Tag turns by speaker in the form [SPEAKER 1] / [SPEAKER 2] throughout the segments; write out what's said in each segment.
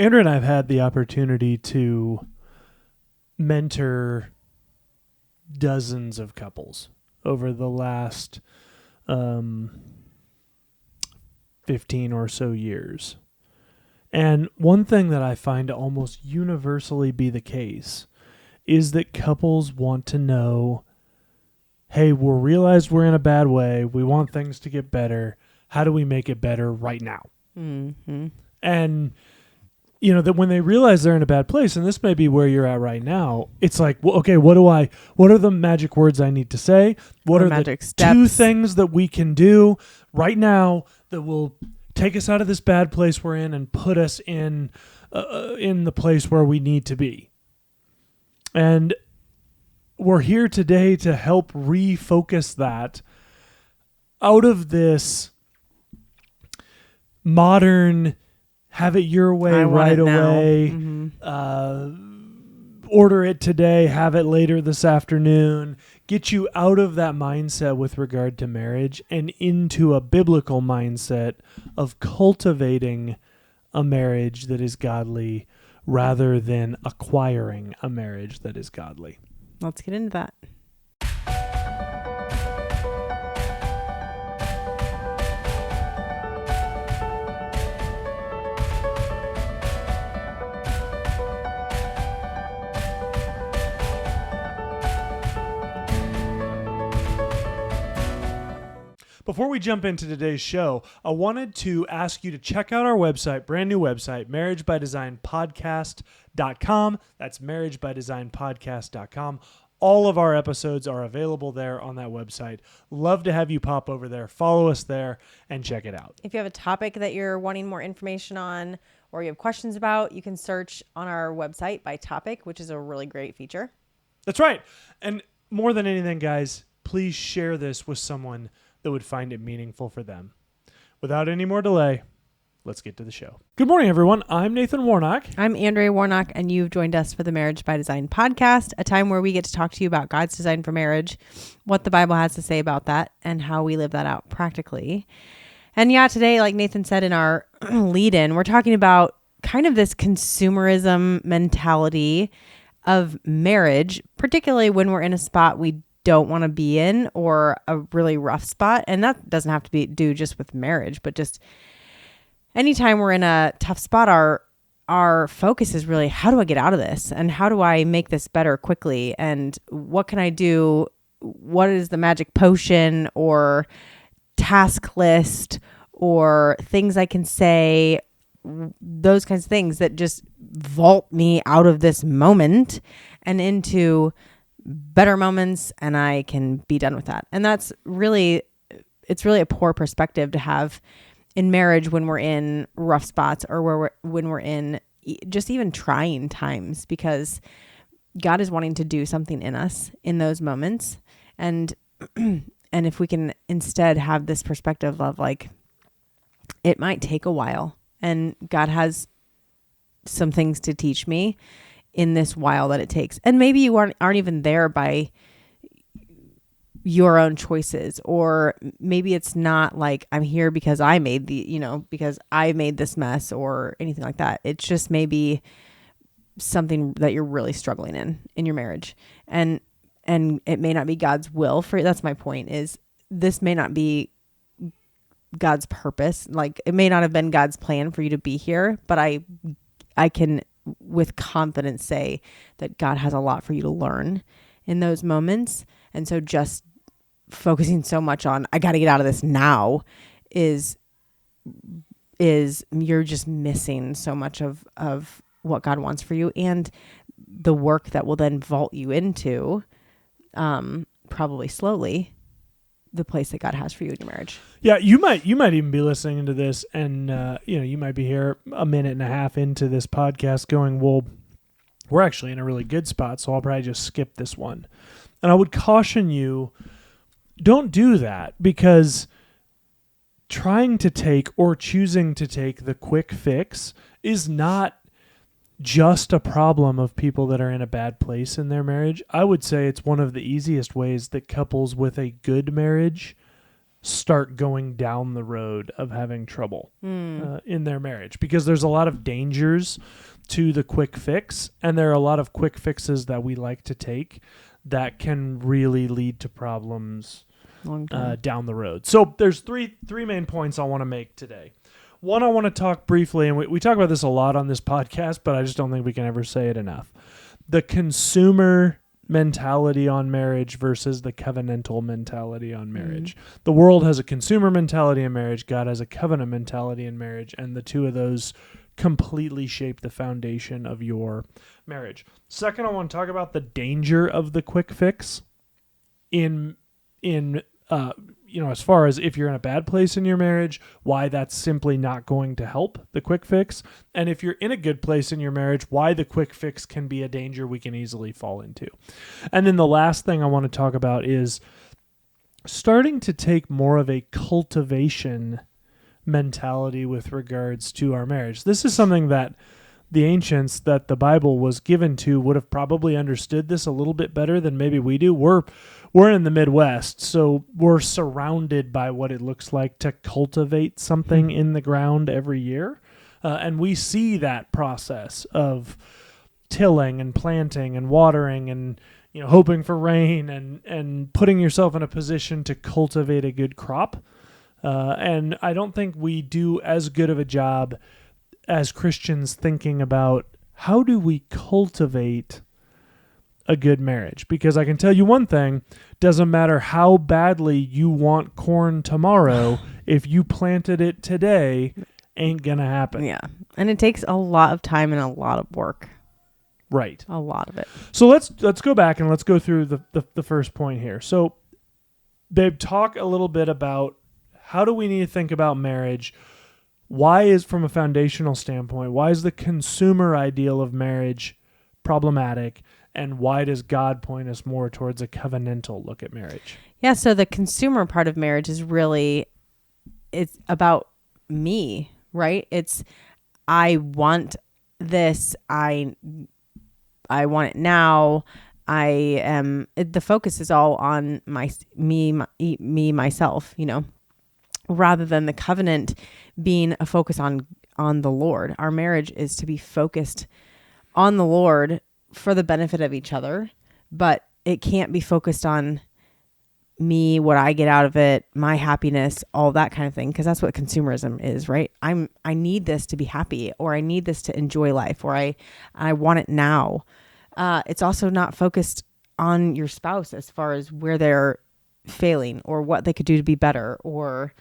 [SPEAKER 1] Andrew and I have had the opportunity to mentor dozens of couples over the last 15 or so years. And one thing that I find to almost universally be the case is that couples want to know, hey, we realize we're in a bad way. We want things to get better. How do we make it better right now?
[SPEAKER 2] Mm-hmm.
[SPEAKER 1] And, you know, that when they realize they're in a bad place, and this may be where you're at right now, it's like, well, okay, what are the magic words I need to say? What are the
[SPEAKER 2] steps?
[SPEAKER 1] 2 things that we can do right now that will take us out of this bad place we're in and put us in the place where we need to be? And we're here today to help refocus that out of this modern have it your way right away, order it today, have it later this afternoon, get you out of that mindset with regard to marriage and into a biblical mindset of cultivating a marriage that is godly rather than acquiring a marriage that is godly.
[SPEAKER 2] Let's get into that.
[SPEAKER 1] Before we jump into today's show, I wanted to ask you to check out our website, brand new website, marriagebydesignpodcast.com. That's marriagebydesignpodcast.com. All of our episodes are available there on that website. Love to have you pop over there, follow us there, and check it out.
[SPEAKER 2] If you have a topic that you're wanting more information on or you have questions about, you can search on our website by topic, which is a really great feature.
[SPEAKER 1] That's right. And more than anything, guys, please share this with someone that would find it meaningful for them. Without any more delay, let's get to the show. Good morning, everyone. I'm Nathan Warnock.
[SPEAKER 2] I'm Andrea Warnock, and you've joined us for the Marriage by Design podcast, a time where we get to talk to you about God's design for marriage, what the Bible has to say about that, and how we live that out practically. And yeah, today, like Nathan said in our lead-in, we're talking about kind of this consumerism mentality of marriage, particularly when we're in a spot we don't want to be in or a really rough spot. And that doesn't have to do just with marriage, but just anytime we're in a tough spot, our focus is really, how do I get out of this? And how do I make this better quickly? And what can I do? What is the magic potion or task list or things I can say? Those kinds of things that just vault me out of this moment and into better moments, and I can be done with that. And it's really a poor perspective to have in marriage when we're in rough spots or when we're in just even trying times, because God is wanting to do something in us in those moments. And if we can instead have this perspective of like, it might take a while and God has some things to teach me in this while that it takes. And maybe you aren't even there by your own choices, or maybe it's not like I'm here because I made because I made this mess or anything like that. It's just maybe something that you're really struggling in your marriage. And it may not be God's will for you. That's my point, is this may not be God's purpose. Like, it may not have been God's plan for you to be here, but I can with confidence say that God has a lot for you to learn in those moments. And so just focusing so much on, I got to get out of this now is you're just missing so much of what God wants for you and the work that will then vault you into, probably slowly, the place that God has for you in your marriage.
[SPEAKER 1] Yeah, you might even be listening to this and you might be here a minute and a half into this podcast going, well, we're actually in a really good spot, so I'll probably just skip this one. And I would caution you, don't do that, because trying to take or choosing to take the quick fix is not just a problem of people that are in a bad place in their marriage. I would say it's one of the easiest ways that couples with a good marriage start going down the road of having trouble in their marriage, because there's a lot of dangers to the quick fix, and there are a lot of quick fixes that we like to take that can really lead to problems down the road. So there's three main points I want to make today. One, I want to talk briefly, and we talk about this a lot on this podcast, but I just don't think we can ever say it enough. The consumer mentality on marriage versus the covenantal mentality on marriage. The world has a consumer mentality in marriage. God has a covenant mentality in marriage, and the two of those completely shape the foundation of your marriage. Second, I want to talk about the danger of the quick fix as far as if you're in a bad place in your marriage, why that's simply not going to help, the quick fix. And if you're in a good place in your marriage, why the quick fix can be a danger we can easily fall into. And then the last thing I want to talk about is starting to take more of a cultivation mentality with regards to our marriage. This is something that the ancients that the Bible was given to would have probably understood this a little bit better than maybe we do. We're in the Midwest, so we're surrounded by what it looks like to cultivate something in the ground every year. And we see that process of tilling and planting and watering and hoping for rain and putting yourself in a position to cultivate a good crop. And I don't think we do as good of a job as Christians thinking about how do we cultivate a good marriage. Because I can tell you one thing, doesn't matter how badly you want corn tomorrow, if you planted it today, ain't gonna happen.
[SPEAKER 2] Yeah. And it takes a lot of time and a lot of work.
[SPEAKER 1] Right.
[SPEAKER 2] A lot of it.
[SPEAKER 1] So let's go back and let's go through the first point here. So babe, talk a little bit about how do we need to think about marriage? Why is, from a foundational standpoint, why is the consumer ideal of marriage problematic? And why does God point us more towards a covenantal look at marriage?
[SPEAKER 2] Yeah, so the consumer part of marriage is really, it's about me, right? It's, I want this, I want it now. The focus is all on me, myself, rather than the covenant being a focus on the Lord. Our marriage is to be focused on the Lord for the benefit of each other, but it can't be focused on me, what I get out of it, my happiness, all that kind of thing, because that's what consumerism is, right? I need this to be happy, or I need this to enjoy life, or I want it now. It's also not focused on your spouse as far as where they're failing or what they could do to be better, or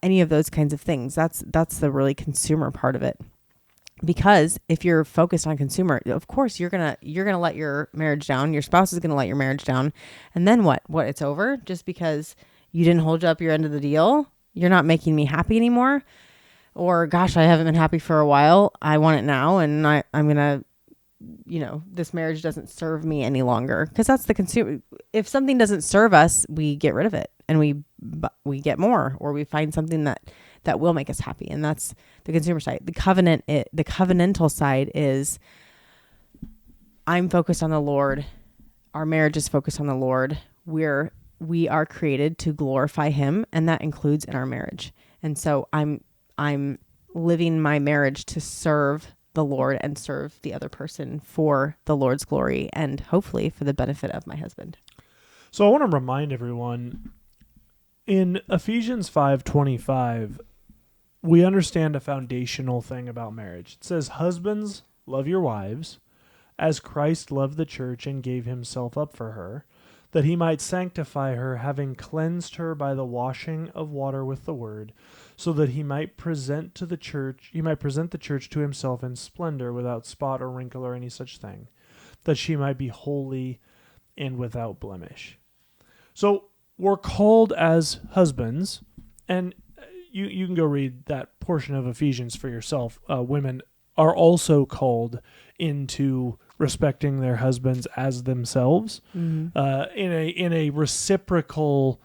[SPEAKER 2] any of those kinds of things. That's the really consumer part of it. Because if you're focused on consumer, of course you're gonna let your marriage down. Your spouse is gonna let your marriage down, and then what? It's over just because you didn't hold up your end of the deal. You're not making me happy anymore, or gosh, I haven't been happy for a while. I want it now, and I'm gonna, this marriage doesn't serve me any longer. Because that's the consumer. If something doesn't serve us, we get rid of it, and we get more, or we find something that will make us happy. And that's the consumer side. The covenantal side is, I'm focused on the Lord. Our marriage is focused on the Lord. We are created to glorify Him, and that includes in our marriage. And so I'm living my marriage to serve the Lord and serve the other person for the Lord's glory, and hopefully for the benefit of my husband.
[SPEAKER 1] So I want to remind everyone, in Ephesians 5:25, we understand a foundational thing about marriage. It says, "Husbands, love your wives, as Christ loved the church and gave himself up for her, that he might sanctify her, having cleansed her by the washing of water with the word, so that he might present the church to himself in splendor, without spot or wrinkle or any such thing, that she might be holy and without blemish." So we're called as husbands, and you can go read that portion of Ephesians for yourself. Women are also called into respecting their husbands as themselves, in a reciprocal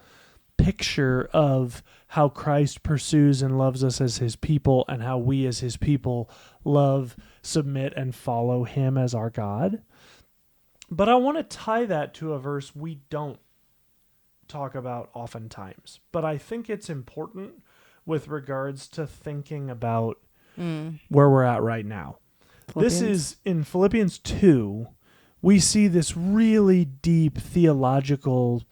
[SPEAKER 1] picture of how Christ pursues and loves us as his people, and how we as his people love, submit, and follow him as our God. But I want to tie that to a verse we don't talk about oftentimes, but I think it's important with regards to thinking about where we're at right now. This is in Philippians 2. We see this really deep theological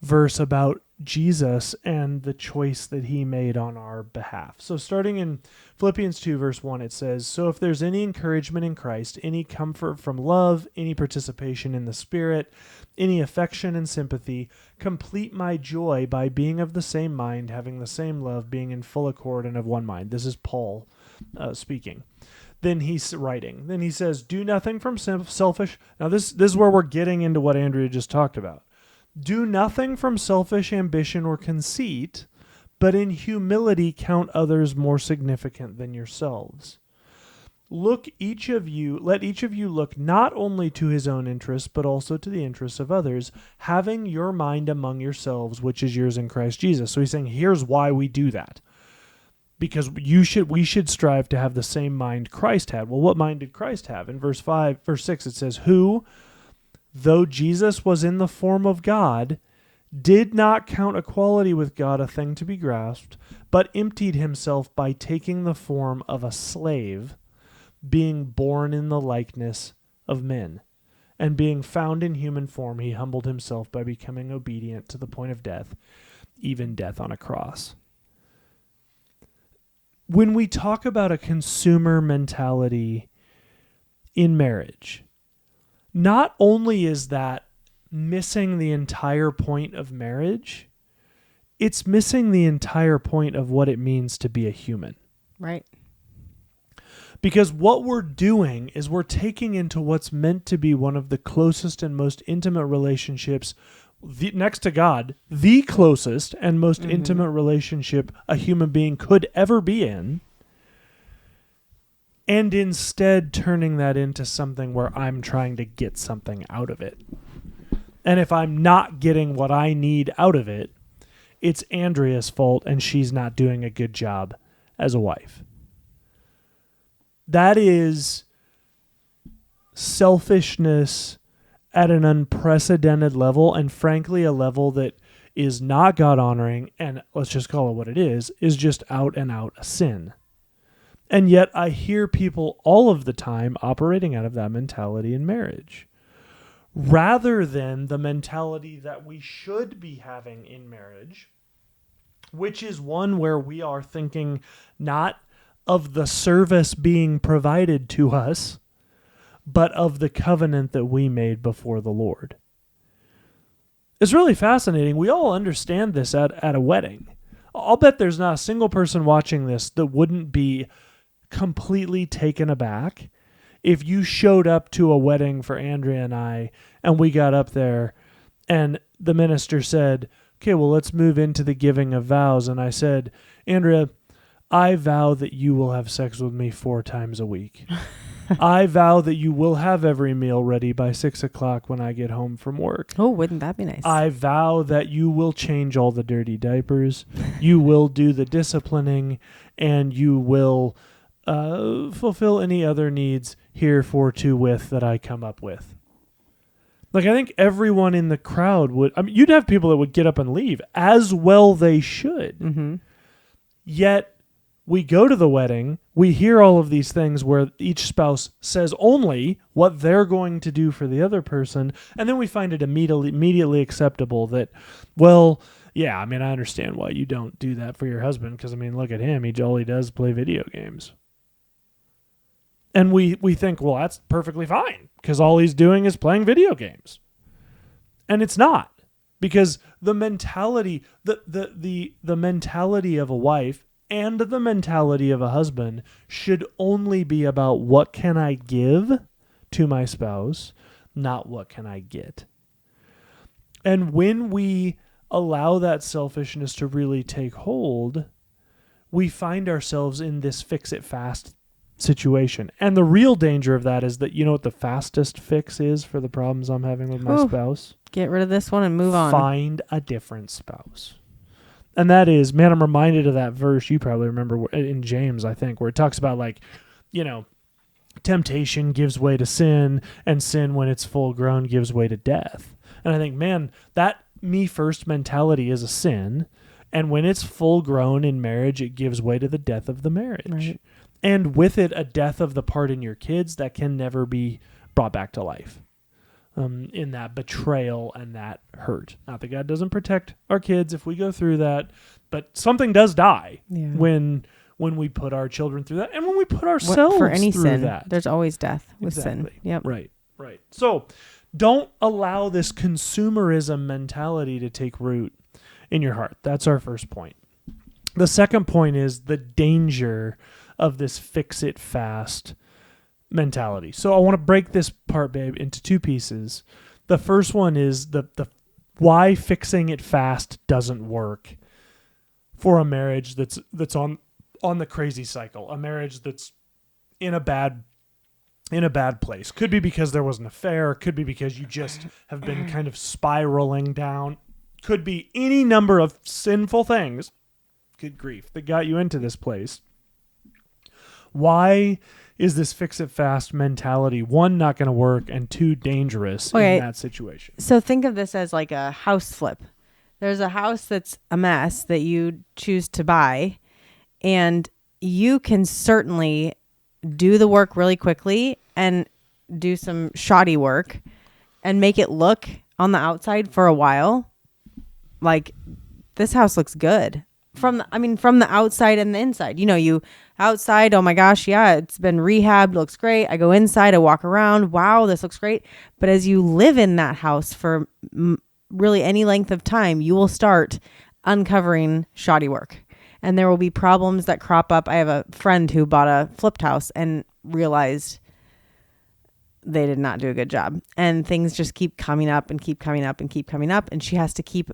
[SPEAKER 1] verse about Jesus and the choice that he made on our behalf. So starting in Philippians 2 verse 1, it says, "So if there's any encouragement in Christ, any comfort from love, any participation in the Spirit, any affection and sympathy, complete my joy by being of the same mind, having the same love, being in full accord and of one mind." This is Paul speaking. Then he's writing. Then he says, "Do nothing from selfish." Now this is where we're getting into what Andrea just talked about. "Do nothing from selfish ambition or conceit, but in humility count others more significant than yourselves. Let each of you look not only to his own interests, but also to the interests of others, having your mind among yourselves, which is yours in Christ Jesus." So he's saying, here's why we do that. Because we should strive to have the same mind Christ had. Well, what mind did Christ have? In verse 6, it says, "Who, though Jesus was in the form of God, did not count equality with God a thing to be grasped, but emptied himself by taking the form of a slave, being born in the likeness of men. And being found in human form, he humbled himself by becoming obedient to the point of death, even death on a cross." When we talk about a consumer mentality in marriage, not only is that missing the entire point of marriage, it's missing the entire point of what it means to be a human.
[SPEAKER 2] Right.
[SPEAKER 1] Because what we're doing is we're taking into what's meant to be one of the closest and most intimate relationships next to God, the closest and most intimate relationship a human being could ever be in, and instead turning that into something where I'm trying to get something out of it. And if I'm not getting what I need out of it, it's Andrea's fault and she's not doing a good job as a wife. That is selfishness at an unprecedented level, and frankly a level that is not God-honoring, and let's just call it what it is just out and out a sin. And yet I hear people all of the time operating out of that mentality in marriage, rather than the mentality that we should be having in marriage, which is one where we are thinking not of the service being provided to us, but of the covenant that we made before the Lord. It's really fascinating. We all understand this at a wedding. I'll bet there's not a single person watching this that wouldn't be completely taken aback if you showed up to a wedding for Andrea and I, and we got up there and the minister said, "Okay, well, let's move into the giving of vows." And I said, "Andrea, I vow that you will have sex with me 4 times a week. I vow that you will have every meal ready by 6 o'clock when I get home from work.
[SPEAKER 2] Oh, wouldn't that be nice?
[SPEAKER 1] I vow that you will change all the dirty diapers. You will do the disciplining, and you will fulfill any other needs herewith that I come up with." Like, I think everyone in the crowd would, I mean, you'd have people that would get up and leave, as well they should.
[SPEAKER 2] Mm-hmm.
[SPEAKER 1] Yet, we go to the wedding, we hear all of these things where each spouse says only what they're going to do for the other person, and then we find it immediately acceptable that, well, yeah, I mean, I understand why you don't do that for your husband, because, I mean, look at him, all he does is play video games. And we think, well, that's perfectly fine, because all he's doing is playing video games. And it's not, because the mentality, the mentality of a wife and the mentality of a husband should only be about what can I give to my spouse, not what can I get. And when we allow that selfishness to really take hold, we find ourselves in this fix-it-fast situation. And the real danger of that is that, you know what the fastest fix is for the problems I'm having with my spouse?
[SPEAKER 2] Get rid of this one and move on.
[SPEAKER 1] Find a different spouse. And that is, man, I'm reminded of that verse you probably remember in James, I think, where it talks about, like, you know, temptation gives way to sin, and sin, when it's full grown, gives way to death. And I think, man, that me first mentality is a sin. And when it's full grown in marriage, it gives way to the death of the marriage.
[SPEAKER 2] Right.
[SPEAKER 1] And with it, a death of the part in your kids that can never be brought back to life. In that betrayal and that hurt. Not that God doesn't protect our kids if we go through that, but something does die when we put our children through that, and when we put ourselves
[SPEAKER 2] for any
[SPEAKER 1] through
[SPEAKER 2] sin,
[SPEAKER 1] that.
[SPEAKER 2] there's always death with
[SPEAKER 1] Exactly.
[SPEAKER 2] sin. Yep.
[SPEAKER 1] Right. So don't allow this consumerism mentality to take root in your heart. That's our first point. The second point is the danger of this fix it fast mentality. So I want to break this part, babe, into two pieces. The first one is the why fixing it fast doesn't work for a marriage that's on the crazy cycle, a marriage that's in a bad place. Could be because there was an affair, could be because you just have been kind of spiraling down, could be any number of sinful things, good grief, that got you into this place. Why is this fix it fast mentality, one, not going to work, and two, dangerous in that situation?
[SPEAKER 2] So think of this as like a house flip. There's a house that's a mess that you choose to buy, and you can certainly do the work really quickly and do some shoddy work and make it look on the outside for a while like this house looks good. From the outside and the inside. You outside, oh my gosh, yeah, it's been rehabbed, looks great. I go inside, I walk around, wow, this looks great. But as you live in that house for really any length of time, you will start uncovering shoddy work. And there will be problems that crop up. I have a friend who bought a flipped house and realized they did not do a good job. And things just keep coming up and keep coming up and keep coming up. And she has to keep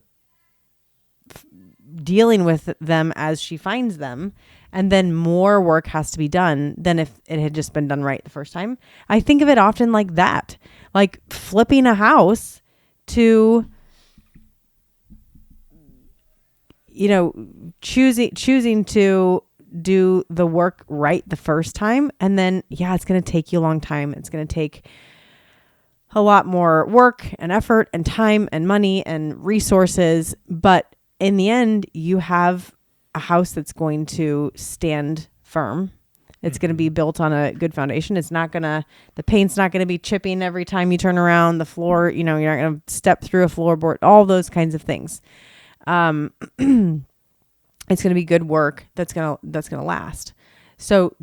[SPEAKER 2] dealing with them as she finds them, and then more work has to be done than if it had just been done right the first time. I think of it often like that, like flipping a house to, choosing to do the work right the first time. And then, it's going to take you a long time. It's going to take a lot more work and effort and time and money and resources. But in the end, you have a house that's going to stand firm. It's going to be built on a good foundation. The paint's not going to be chipping every time you turn around. The floor, you're not going to step through a floorboard, all those kinds of things. It's going to be good work that's going to last. So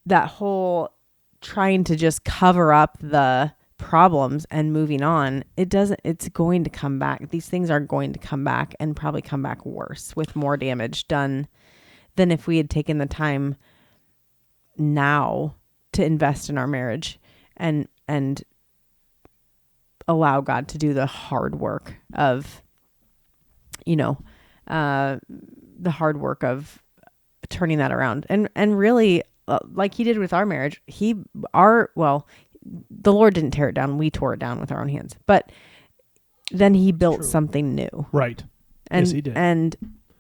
[SPEAKER 2] that whole trying to just cover up the problems and moving on, it's going to come back. These things are going to come back and probably come back worse with more damage done than if we had taken the time now to invest in our marriage and allow God to do the hard work of, the hard work of turning that around. And really, like he did with our marriage, the Lord didn't tear it down. We tore it down with our own hands. But then he built something new.
[SPEAKER 1] Right.
[SPEAKER 2] And,
[SPEAKER 1] yes, he did.
[SPEAKER 2] And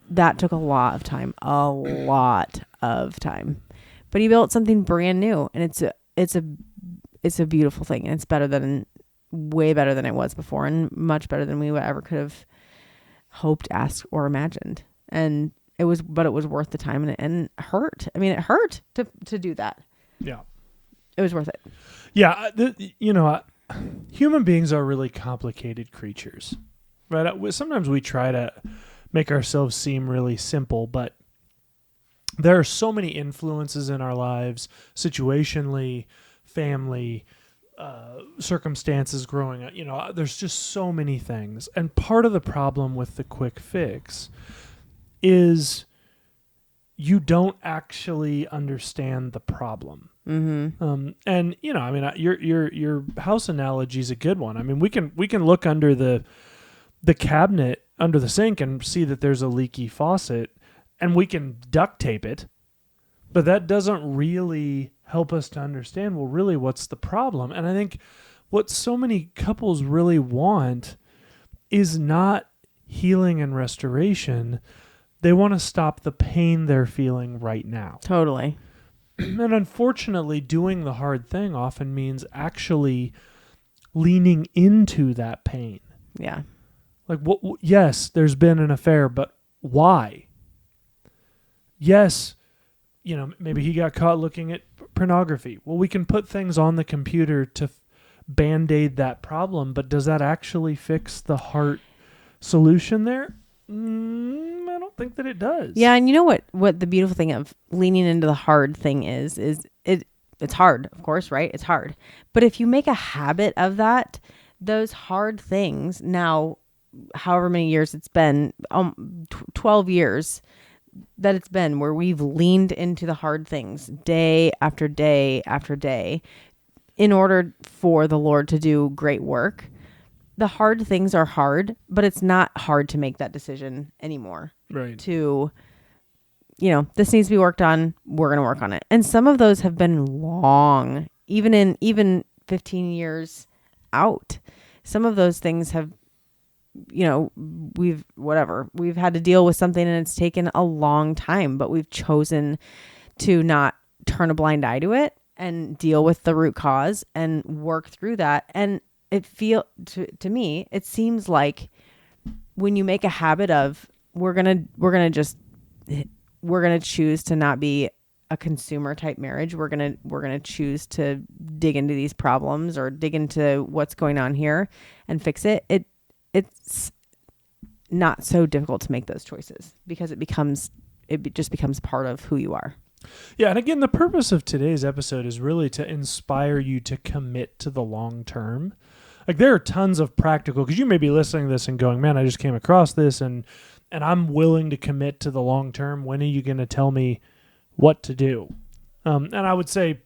[SPEAKER 2] that took a lot of time. But he built something brand new. And it's a beautiful thing. And it's way better than it was before, and much better than we ever could have hoped, asked, or imagined. And it was worth the time, and it hurt. I mean, it hurt to do that.
[SPEAKER 1] Yeah.
[SPEAKER 2] It was worth it.
[SPEAKER 1] Yeah, human beings are really complicated creatures, right? Sometimes we try to make ourselves seem really simple, but there are so many influences in our lives, situationally, family, circumstances growing up. There's just so many things. And part of the problem with the quick fix is you don't actually understand the problem.
[SPEAKER 2] Mm-hmm.
[SPEAKER 1] And your house analogy is a good one. I mean, we can look under the cabinet under the sink and see that there's a leaky faucet, and we can duct tape it, but that doesn't really help us to understand, well, really, what's the problem? And I think what so many couples really want is not healing and restoration. They want to stop the pain they're feeling right now.
[SPEAKER 2] Totally.
[SPEAKER 1] And unfortunately, doing the hard thing often means actually leaning into that pain.
[SPEAKER 2] Yeah.
[SPEAKER 1] Like, yes, there's been an affair, but why? Yes, maybe he got caught looking at pornography. Well, we can put things on the computer to band-aid that problem, but does that actually fix the heart solution there? I don't think that it does.
[SPEAKER 2] Yeah, and you know what the beautiful thing of leaning into the hard thing is it's hard, of course, right? It's hard. But if you make a habit of that, those hard things, now however many years it's been, 12 years that it's been where we've leaned into the hard things day after day after day in order for the Lord to do great work. The hard things are hard, but it's not hard to make that decision anymore.
[SPEAKER 1] Right.
[SPEAKER 2] To, this needs to be worked on. We're going to work on it. And some of those have been long, even 15 years out. Some of those things have, we've had to deal with something and it's taken a long time, but we've chosen to not turn a blind eye to it and deal with the root cause and work through that. And to me, it seems like when you make a habit of, we're going to choose to not be a consumer type marriage. We're going to choose to dig into these problems or dig into what's going on here and fix it. It's not so difficult to make those choices because it just becomes part of who you are.
[SPEAKER 1] Yeah, and again, the purpose of today's episode is really to inspire you to commit to the long term. Like, there are tons of practical, because you may be listening to this and going, man, I just came across this and I'm willing to commit to the long term. When are you going to tell me what to do? And I would say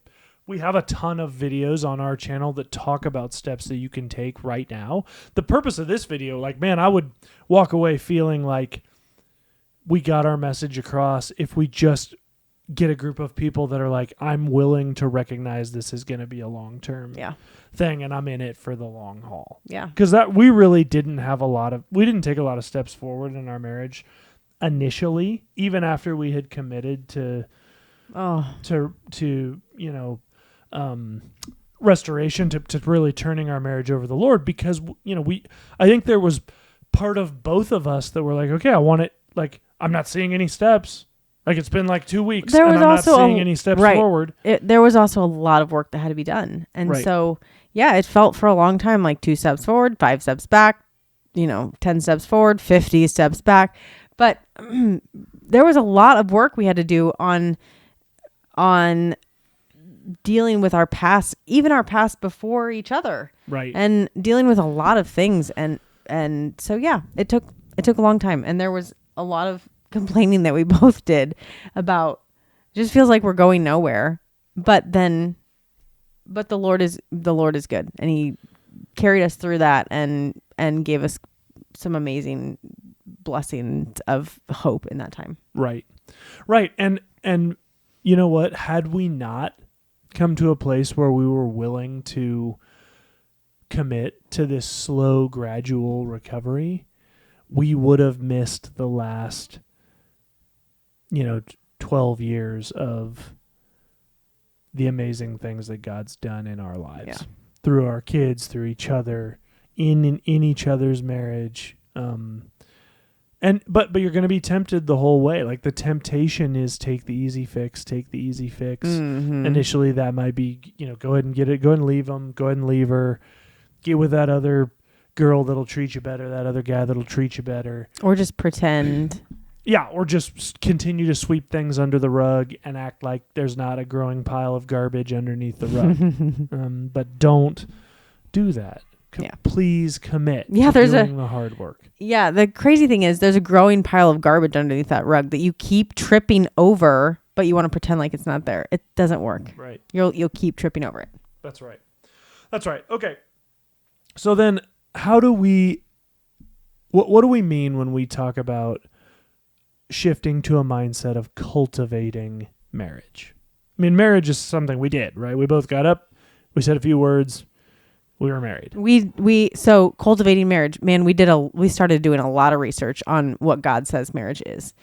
[SPEAKER 1] we have a ton of videos on our channel that talk about steps that you can take right now. The purpose of this video, I would walk away feeling like we got our message across if we just get a group of people that are like, I'm willing to recognize this is going to be a long-term thing and I'm in it for the long haul.
[SPEAKER 2] Yeah.
[SPEAKER 1] Because we really didn't take a lot of steps forward in our marriage initially, even after we had committed to restoration, to really turning our marriage over to the Lord, because, I think there was part of both of us that were like, okay, I want it. Like, I'm not seeing any steps. Like, it's been like 2 weeks and I'm not seeing any steps forward.
[SPEAKER 2] There was also a lot of work that had to be done. And so, it felt for a long time like 2 steps forward, 5 steps back, 10 steps forward, 50 steps back. But there was a lot of work we had to do on dealing with our past, even our past before each other.
[SPEAKER 1] Right.
[SPEAKER 2] And dealing with a lot of things. And so, it took a long time. And there was a lot of complaining that we both did about, just feels like we're going nowhere, but the Lord is good, and he carried us through that and gave us some amazing blessings of hope in that time. Right.
[SPEAKER 1] And you know what, had we not come to a place where we were willing to commit to this slow, gradual recovery, we would have missed the last 12 years of the amazing things that God's done in our lives, through our kids, through each other, in each other's marriage. But you're going to be tempted the whole way. Like, the temptation is take the easy fix.
[SPEAKER 2] Mm-hmm.
[SPEAKER 1] Initially that might be, go ahead and get it, go ahead and leave them, go ahead and leave her, get with that other girl that'll treat you better, that other guy that'll treat you better.
[SPEAKER 2] Or just pretend.
[SPEAKER 1] Yeah, or just continue to sweep things under the rug and act like there's not a growing pile of garbage underneath the rug. But don't do that. Please commit to doing the hard work.
[SPEAKER 2] Yeah, the crazy thing is there's a growing pile of garbage underneath that rug that you keep tripping over, but you want to pretend like it's not there. It doesn't work.
[SPEAKER 1] Right.
[SPEAKER 2] You'll keep tripping over it.
[SPEAKER 1] That's right. Okay. So then how do we, what do we mean when we talk about shifting to a mindset of cultivating marriage? I mean, marriage is something we did, right? We both got up, we said a few words, we were married.
[SPEAKER 2] So cultivating marriage, man, we started doing a lot of research on what God says marriage is.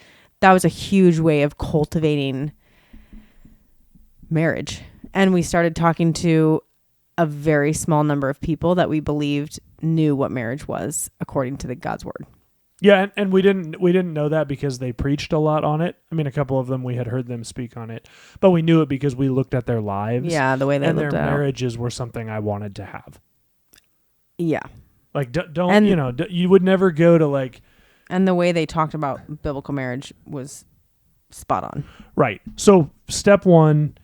[SPEAKER 2] That was a huge way of cultivating marriage. And we started talking to a very small number of people that we believed knew what marriage was according to the God's word.
[SPEAKER 1] Yeah, and we didn't know that because they preached a lot on it. I mean, a couple of them we had heard them speak on it, but we knew it because we looked at their lives.
[SPEAKER 2] Yeah, the way they
[SPEAKER 1] and
[SPEAKER 2] lived
[SPEAKER 1] their
[SPEAKER 2] it out.
[SPEAKER 1] marriages were something I wanted to have.
[SPEAKER 2] Yeah.
[SPEAKER 1] Like don't
[SPEAKER 2] And-
[SPEAKER 1] you would never go to like.
[SPEAKER 2] And the way they talked about biblical marriage was spot on.
[SPEAKER 1] Right. So step 1,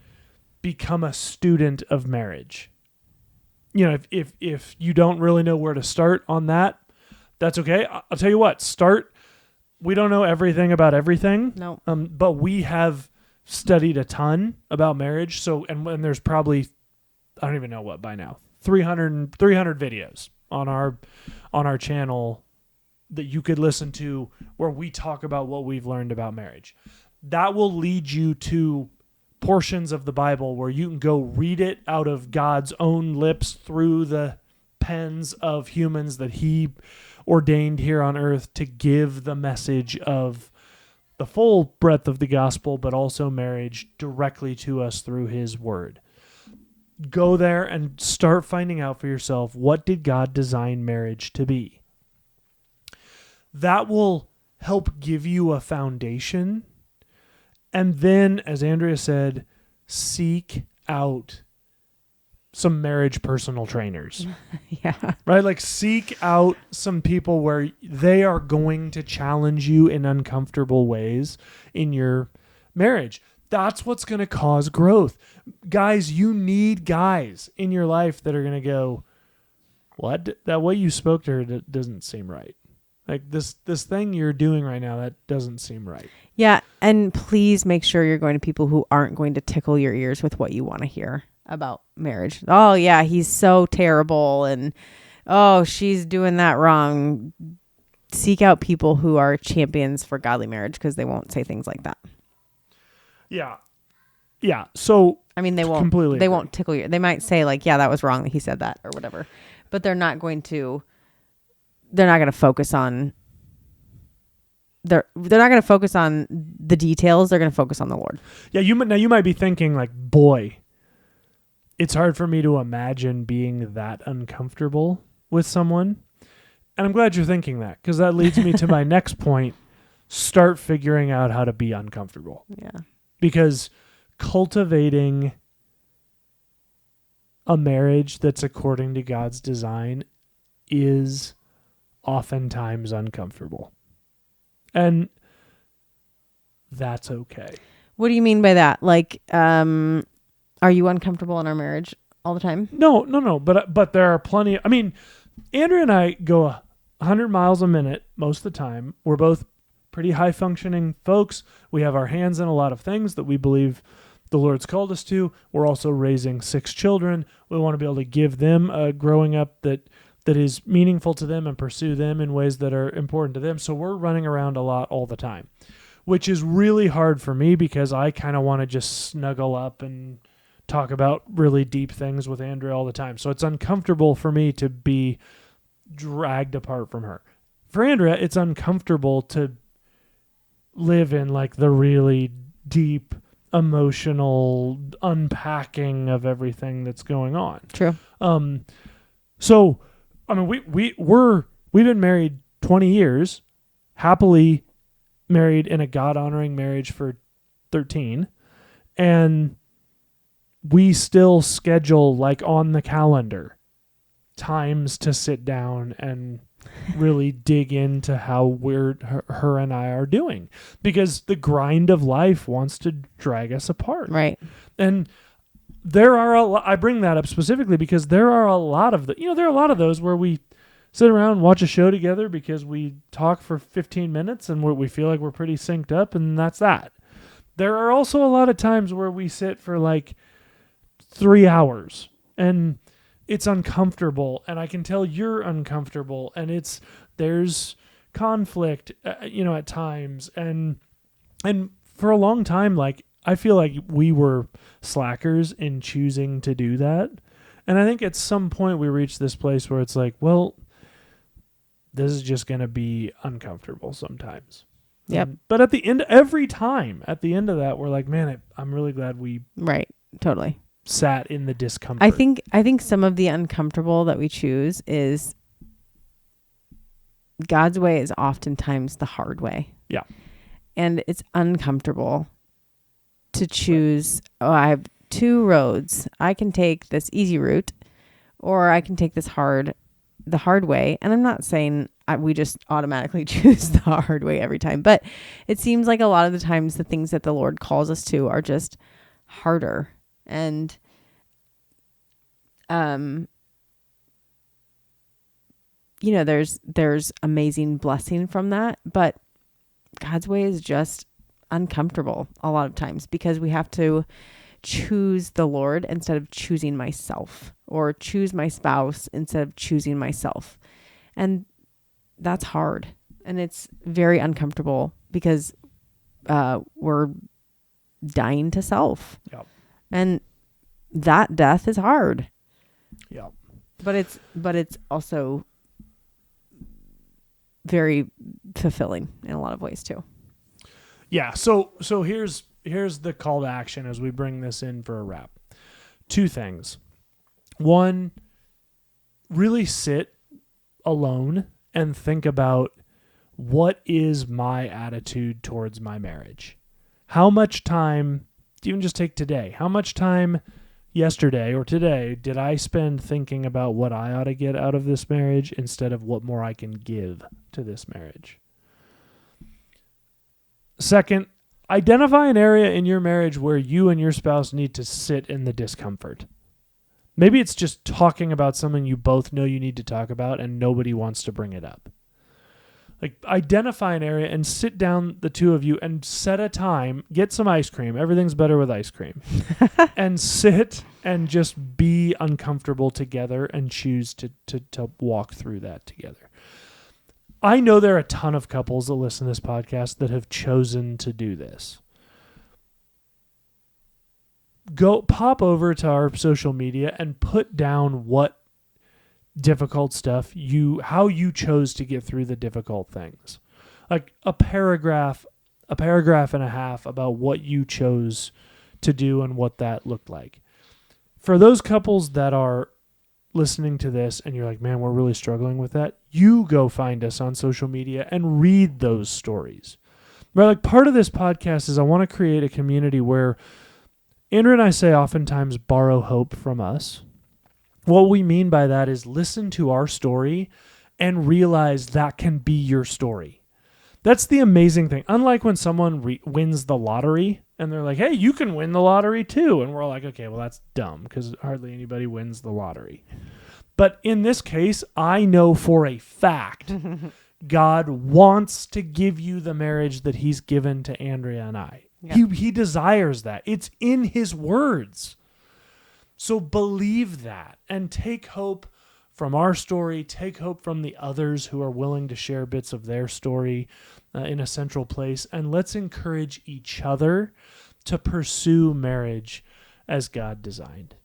[SPEAKER 1] become a student of marriage. You know, if you don't really know where to start on that, that's okay. I'll tell you what, start. We don't know everything about everything.
[SPEAKER 2] No.
[SPEAKER 1] But we have studied a ton about marriage. So, and there's probably, I don't even know what by now, 300 videos on our channel that you could listen to where we talk about what we've learned about marriage. That will lead you to portions of the Bible where you can go read it out of God's own lips through the pens of humans that he ordained here on earth to give the message of the full breadth of the gospel, but also marriage directly to us through his word. Go there and start finding out for yourself, what did God design marriage to be? That will help give you a foundation. And then, as Andrea said, seek out some marriage personal trainers.
[SPEAKER 2] Yeah.
[SPEAKER 1] Right? Like seek out some people where they are going to challenge you in uncomfortable ways in your marriage. That's what's going to cause growth. Guys, you need guys in your life that are going to go, what? That way you spoke to her doesn't seem right. Like this thing you're doing right now, that doesn't seem right.
[SPEAKER 2] Yeah. And please make sure you're going to people who aren't going to tickle your ears with what you want to hear about marriage. Oh yeah, he's so terrible, and oh, she's doing that wrong. Seek out people who are champions for godly marriage, because they won't say things like that.
[SPEAKER 1] Yeah. Yeah. So
[SPEAKER 2] I mean, they won't tickle you. They might say like, yeah, that was wrong that he said that or whatever, but they're not going to focus on they're not going to focus on the details. They're going to focus on the Lord.
[SPEAKER 1] Yeah. You might be thinking like, boy, it's hard for me to imagine being that uncomfortable with someone. And I'm glad you're thinking that, because that leads me to my next point. Start figuring out how to be uncomfortable.
[SPEAKER 2] Yeah.
[SPEAKER 1] Because cultivating a marriage that's according to God's design is oftentimes uncomfortable. And that's okay.
[SPEAKER 2] What do you mean by that? Like, are you uncomfortable in our marriage all the time?
[SPEAKER 1] No. But there are plenty. I mean, Andrea and I go 100 miles a minute most of the time. We're both pretty high functioning folks. We have our hands in a lot of things that we believe the Lord's called us to. We're also raising 6 children. We want to be able to give them a growing up that is meaningful to them and pursue them in ways that are important to them. So we're running around a lot all the time, which is really hard for me because I kind of want to just snuggle up and talk about really deep things with Andrea all the time. So it's uncomfortable for me to be dragged apart from her. For Andrea, it's uncomfortable to live in like the really deep emotional unpacking of everything that's going on.
[SPEAKER 2] True.
[SPEAKER 1] So I mean, we've been married 20 years, happily married in a God-honoring marriage for 13, and we still schedule like on the calendar times to sit down and really dig into how her and I are doing, because the grind of life wants to drag us apart.
[SPEAKER 2] Right.
[SPEAKER 1] And there are I bring that up specifically because there are a lot of there are a lot of those where we sit around and watch a show together because we talk for 15 minutes and we feel like we're pretty synced up, and that's that. There are also a lot of times where we sit for like 3 hours and it's uncomfortable, and I can tell you're uncomfortable, and there's conflict, at times, and for a long time, like, I feel like we were slackers in choosing to do that. And I think at some point we reached this place where it's like, well, this is just going to be uncomfortable sometimes.
[SPEAKER 2] Yep.
[SPEAKER 1] But at the end, every time at the end of that, we're like, man, I'm really glad we
[SPEAKER 2] Right. Totally.
[SPEAKER 1] sat in the discomfort.
[SPEAKER 2] I think some of the uncomfortable that we choose is God's way is oftentimes the hard way.
[SPEAKER 1] Yeah.
[SPEAKER 2] And it's uncomfortable to choose, oh, I have two roads. I can take this easy route or I can take the hard way. And I'm not saying we just automatically choose the hard way every time, but it seems like a lot of the times the things that the Lord calls us to are just harder. And, there's amazing blessing from that, but God's way is just uncomfortable a lot of times because we have to choose the Lord instead of choosing myself, or choose my spouse instead of choosing myself. And that's hard. And it's very uncomfortable because we're dying to self.
[SPEAKER 1] Yep.
[SPEAKER 2] And that death is hard.
[SPEAKER 1] Yep.
[SPEAKER 2] But it's also very fulfilling in a lot of ways too.
[SPEAKER 1] Yeah. So here's the call to action as we bring this in for a wrap. Two things. One, really sit alone and think about, what is my attitude towards my marriage? How much time, even just take today, how much time yesterday or today did I spend thinking about what I ought to get out of this marriage instead of what more I can give to this marriage? Second, identify an area in your marriage where you and your spouse need to sit in the discomfort. Maybe it's just talking about something you both know you need to talk about and nobody wants to bring it up. Like, identify an area and sit down, the two of you, and set a time, get some ice cream. Everything's better with ice cream. And sit and just be uncomfortable together and choose to walk through that together. I know there are a ton of couples that listen to this podcast that have chosen to do this. Go pop over to our social media and put down what difficult stuff how you chose to get through the difficult things. Like a paragraph and a half about what you chose to do and what that looked like. For those couples that are listening to this and you're like, man, we're really struggling with that, you go find us on social media and read those stories. Right? Like, part of this podcast is I want to create a community where Andrew and I say oftentimes borrow hope from us. What we mean by that is listen to our story and realize that can be your story. That's the amazing thing. Unlike when someone wins the lottery and they're like, hey, you can win the lottery too. And we're all like, okay, well, that's dumb because hardly anybody wins the lottery. But in this case, I know for a fact God wants to give you the marriage that he's given to Andrea and I. Yep. He desires that. It's in his words. So believe that and take hope from our story. Take hope from the others who are willing to share bits of their story in a central place. And let's encourage each other to pursue marriage as God designed.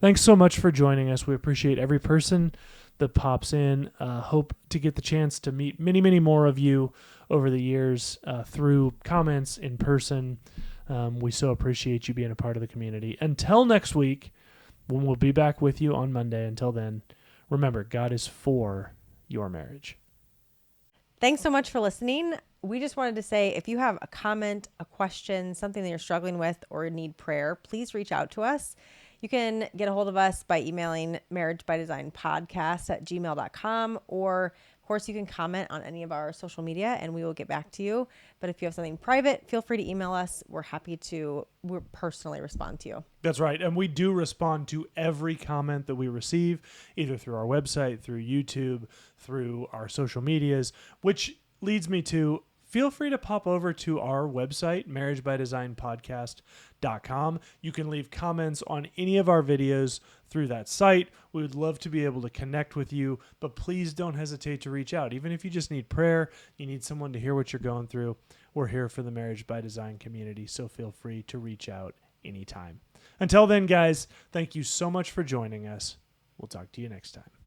[SPEAKER 1] Thanks so much for joining us. We appreciate every person that pops in. Hope to get the chance to meet many, many more of you over the years through comments in person. We so appreciate you being a part of the community. Until next week, when we'll be back with you on Monday. Until then, remember, God is for your marriage.
[SPEAKER 2] Thanks so much for listening. We just wanted to say, if you have a comment, a question, something that you're struggling with or need prayer, please reach out to us. You can get a hold of us by emailing marriagebydesignpodcast@gmail.com, or of course you can comment on any of our social media and we will get back to you. But if you have something private, feel free to email us. We're happy to personally respond to you.
[SPEAKER 1] That's right. And we do respond to every comment that we receive, either through our website, through YouTube, through our social medias, which leads me to, feel free to pop over to our website, marriagebydesignpodcast.com. You can leave comments on any of our videos through that site. We would love to be able to connect with you, but please don't hesitate to reach out. Even if you just need prayer, you need someone to hear what you're going through, we're here for the Marriage by Design community, so feel free to reach out anytime. Until then, guys, thank you so much for joining us. We'll talk to you next time.